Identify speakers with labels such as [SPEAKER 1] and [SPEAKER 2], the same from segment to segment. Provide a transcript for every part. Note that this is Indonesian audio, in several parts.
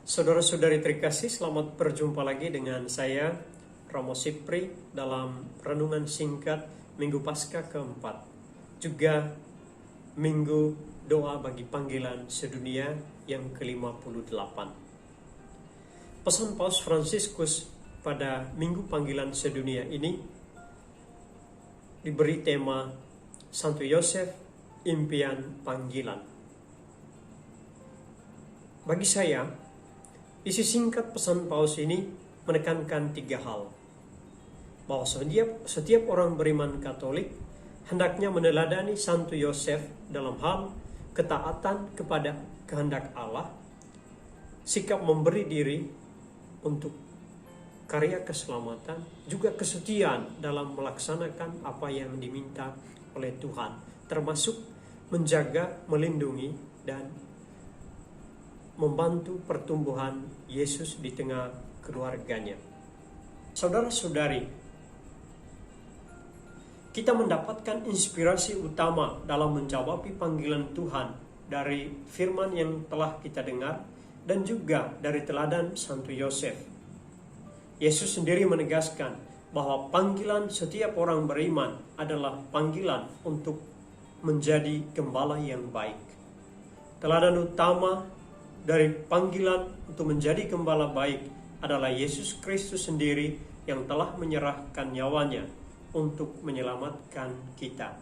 [SPEAKER 1] Saudara-saudari terkasih, selamat berjumpa lagi dengan saya, Romo Sipri, dalam renungan singkat Minggu Paskah keempat. Juga Minggu Doa bagi Panggilan Sedunia yang ke-58. Pesan Paus Fransiskus pada Minggu Panggilan Sedunia ini diberi tema Santo Yosef, Impian Panggilan. Bagi saya, isi singkat pesan Paus ini menekankan 3 hal. Bahwa setiap orang beriman Katolik hendaknya meneladani Santo Yosef dalam hal ketaatan kepada kehendak Allah, sikap memberi diri untuk karya keselamatan, juga kesetiaan dalam melaksanakan apa yang diminta oleh Tuhan, termasuk menjaga, melindungi, dan membantu pertumbuhan Yesus di tengah keluarganya. Saudara-saudari, kita mendapatkan inspirasi utama dalam menjawab panggilan Tuhan dari firman yang telah kita dengar dan juga dari teladan Santo Yosef. Yesus sendiri menegaskan bahwa panggilan setiap orang beriman adalah panggilan untuk menjadi gembala yang baik. Teladan utama dari panggilan untuk menjadi gembala baik adalah Yesus Kristus sendiri yang telah menyerahkan nyawanya untuk menyelamatkan kita.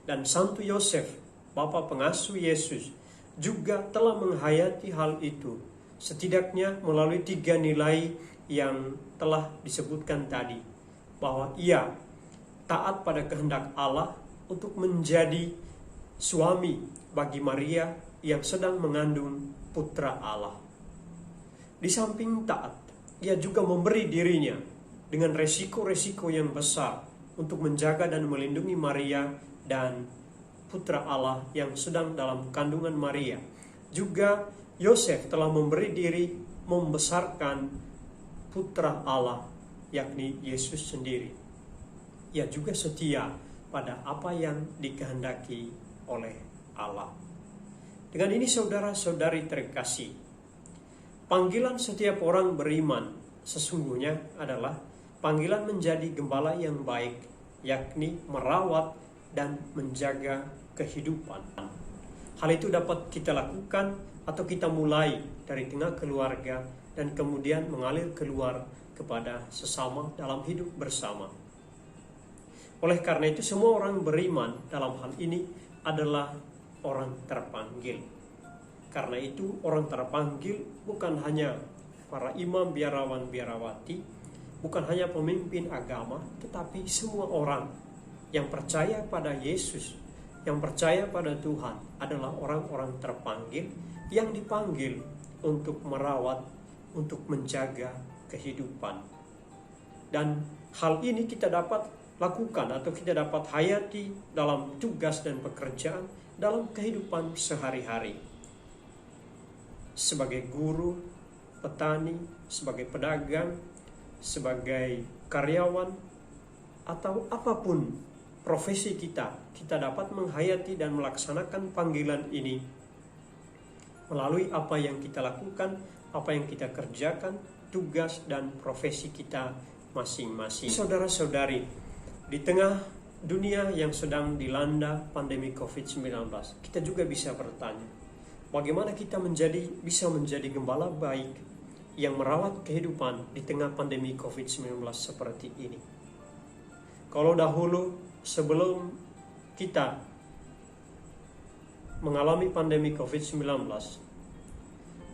[SPEAKER 1] Dan Santo Yosef, Bapa pengasuh Yesus, juga telah menghayati hal itu, setidaknya melalui 3 nilai yang telah disebutkan tadi, bahwa ia taat pada kehendak Allah untuk menjadi suami bagi Maria yang sedang mengandung putra Allah. Di samping taat, ia juga memberi dirinya dengan resiko-resiko yang besar untuk menjaga dan melindungi Maria dan putra Allah yang sedang dalam kandungan Maria. Juga Yosef telah memberi diri membesarkan putra Allah, yakni Yesus sendiri. Ia juga setia pada apa yang dikehendaki oleh Allah. Dengan ini saudara-saudari terkasih, panggilan setiap orang beriman sesungguhnya adalah panggilan menjadi gembala yang baik, yakni merawat dan menjaga kehidupan. Hal itu dapat kita lakukan atau kita mulai dari tengah keluarga dan kemudian mengalir keluar kepada sesama dalam hidup bersama. Oleh karena itu, semua orang beriman dalam hal ini adalah orang terpanggil. Karena itu, orang terpanggil bukan hanya para imam, biarawan, biarawati, bukan hanya pemimpin agama, tetapi semua orang yang percaya pada Yesus, yang percaya pada Tuhan adalah orang-orang terpanggil yang dipanggil untuk merawat, untuk menjaga kehidupan. Dan hal ini kita dapat lakukan atau kita dapat hayati dalam tugas dan pekerjaan dalam kehidupan sehari-hari. Sebagai guru, petani, sebagai pedagang, sebagai karyawan, atau apapun profesi kita dapat menghayati dan melaksanakan panggilan ini melalui apa yang kita lakukan, apa yang kita kerjakan, tugas dan profesi kita masing-masing. Saudara-saudari, di tengah dunia yang sedang dilanda pandemi COVID-19, kita juga bisa bertanya, bagaimana kita bisa menjadi gembala baik yang merawat kehidupan di tengah pandemi COVID-19 seperti ini. Kalau dahulu, sebelum kita mengalami pandemi COVID-19,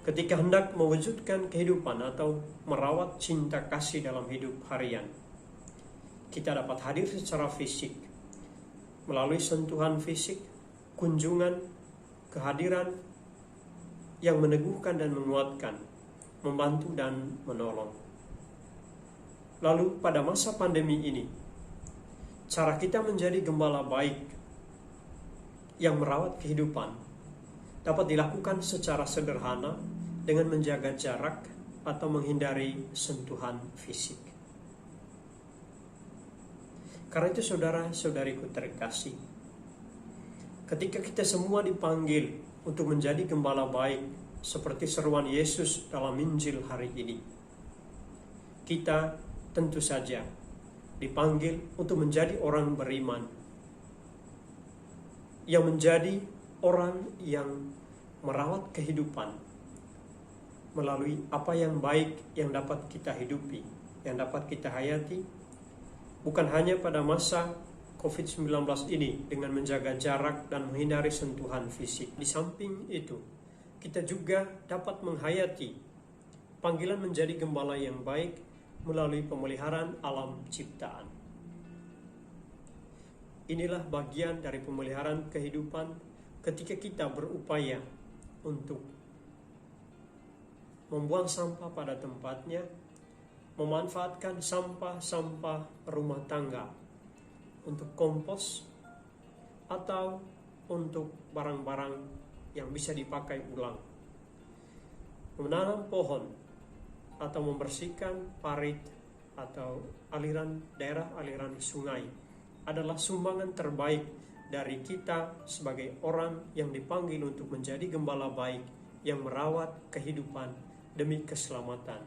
[SPEAKER 1] ketika hendak mewujudkan kehidupan atau merawat cinta kasih dalam hidup harian, kita dapat hadir secara fisik, melalui sentuhan fisik, kunjungan, kehadiran yang meneguhkan dan menguatkan, membantu dan menolong. Lalu pada masa pandemi ini, cara kita menjadi gembala baik yang merawat kehidupan dapat dilakukan secara sederhana dengan menjaga jarak atau menghindari sentuhan fisik. Karena itu saudara-saudariku terkasih, ketika kita semua dipanggil untuk menjadi gembala baik seperti seruan Yesus dalam Injil hari ini. Kita tentu saja dipanggil untuk menjadi orang beriman, yang menjadi orang yang merawat kehidupan melalui apa yang baik yang dapat kita hidupi, yang dapat kita hayati, bukan hanya pada masa COVID-19 ini dengan menjaga jarak dan menghindari sentuhan fisik. Di samping itu, kita juga dapat menghayati panggilan menjadi gembala yang baik melalui pemeliharaan alam ciptaan. Inilah bagian dari pemeliharaan kehidupan ketika kita berupaya untuk membuang sampah pada tempatnya, memanfaatkan sampah-sampah rumah tangga untuk kompos atau untuk barang-barang yang bisa dipakai ulang, menanam pohon atau membersihkan parit atau daerah aliran sungai adalah sumbangan terbaik dari kita sebagai orang yang dipanggil untuk menjadi gembala baik yang merawat kehidupan demi keselamatan,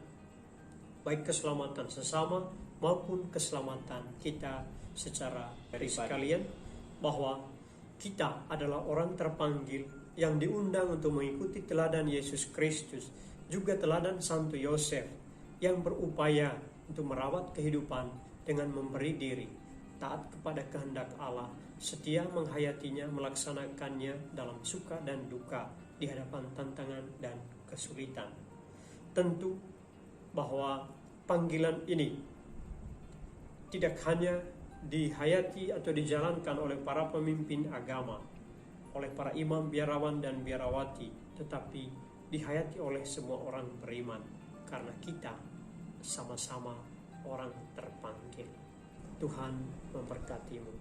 [SPEAKER 1] baik keselamatan sesama maupun keselamatan kita secara pribadi. Sekalian, bahwa kita adalah orang terpanggil yang diundang untuk mengikuti teladan Yesus Kristus, juga teladan Santo Yosef yang berupaya untuk merawat kehidupan dengan memberi diri, taat kepada kehendak Allah, setia menghayatinya, melaksanakannya dalam suka dan duka di hadapan tantangan dan kesulitan. Tentu bahwa panggilan ini tidak hanya dihayati atau dijalankan oleh para pemimpin agama, oleh para imam, biarawan dan biarawati, tetapi dihayati oleh semua orang beriman, karena kita sama-sama orang terpanggil. Tuhan memberkatimu.